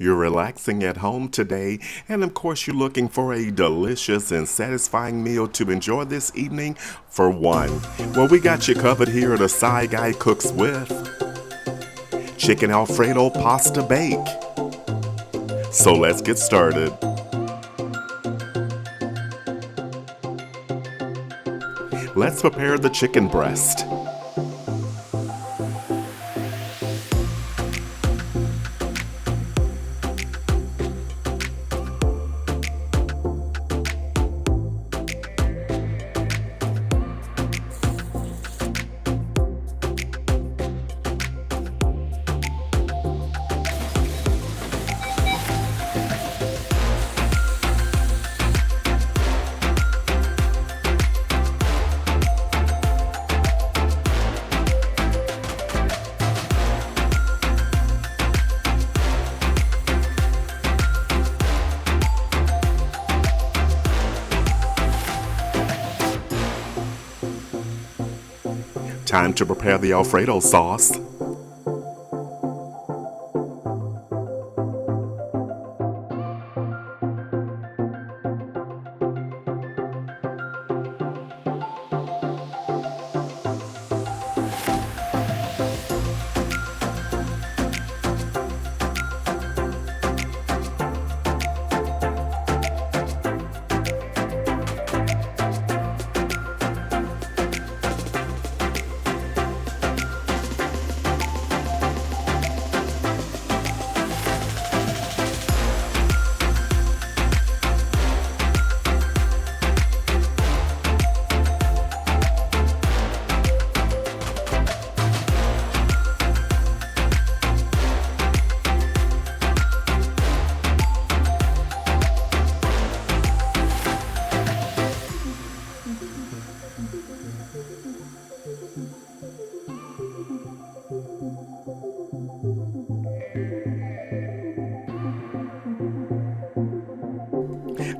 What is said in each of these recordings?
You're relaxing at home today, and of course you're looking for a delicious and satisfying meal to enjoy this evening for one. Well, we got you covered here at A Side Guy Cooks With Chicken Alfredo Pasta Bake. So let's get started. Let's prepare the chicken breast. Time to prepare the Alfredo sauce.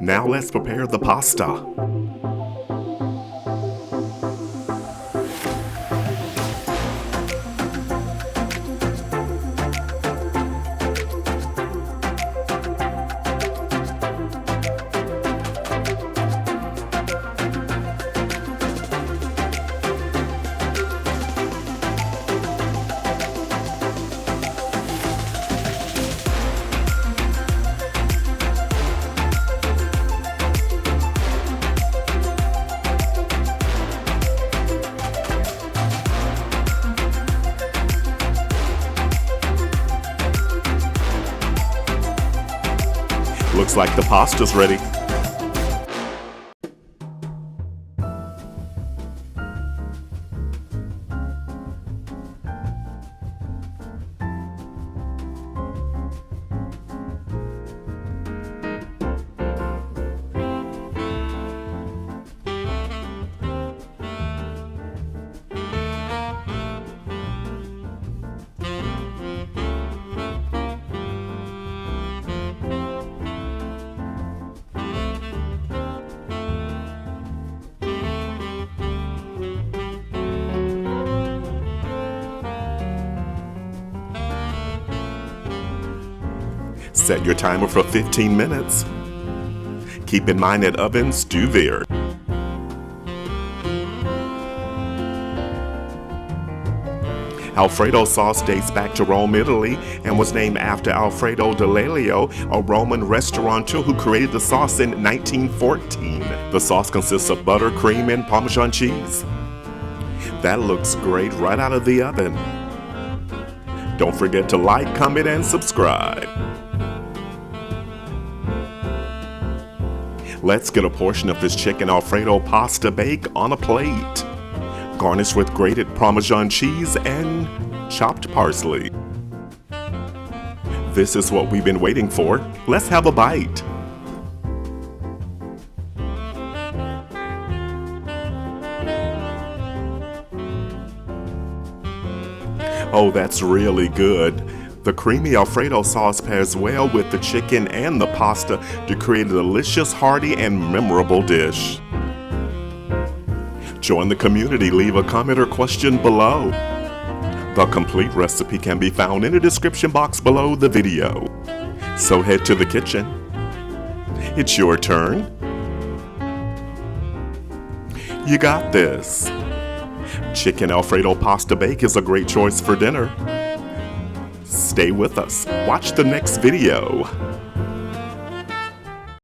Now let's prepare the pasta. Looks like the pasta's ready. Set your timer for 15 minutes. Keep in mind that ovens do vary. Alfredo sauce dates back to Rome, Italy, and was named after Alfredo Dell'Olio, a Roman restaurateur who created the sauce in 1914. The sauce consists of butter, cream, and Parmesan cheese. That looks great right out of the oven. Don't forget to like, comment, and subscribe. Let's get a portion of this chicken Alfredo pasta bake on a plate. Garnish with grated Parmesan cheese and chopped parsley. This is what we've been waiting for. Let's have a bite. Oh, that's really good. The creamy Alfredo sauce pairs well with the chicken and the pasta to create a delicious, hearty, and memorable dish. Join the community, leave a comment or question below. The complete recipe can be found in the description box below the video. So head to the kitchen. It's your turn. You got this. Chicken Alfredo Pasta Bake is a great choice for dinner. Stay with us. Watch the next video.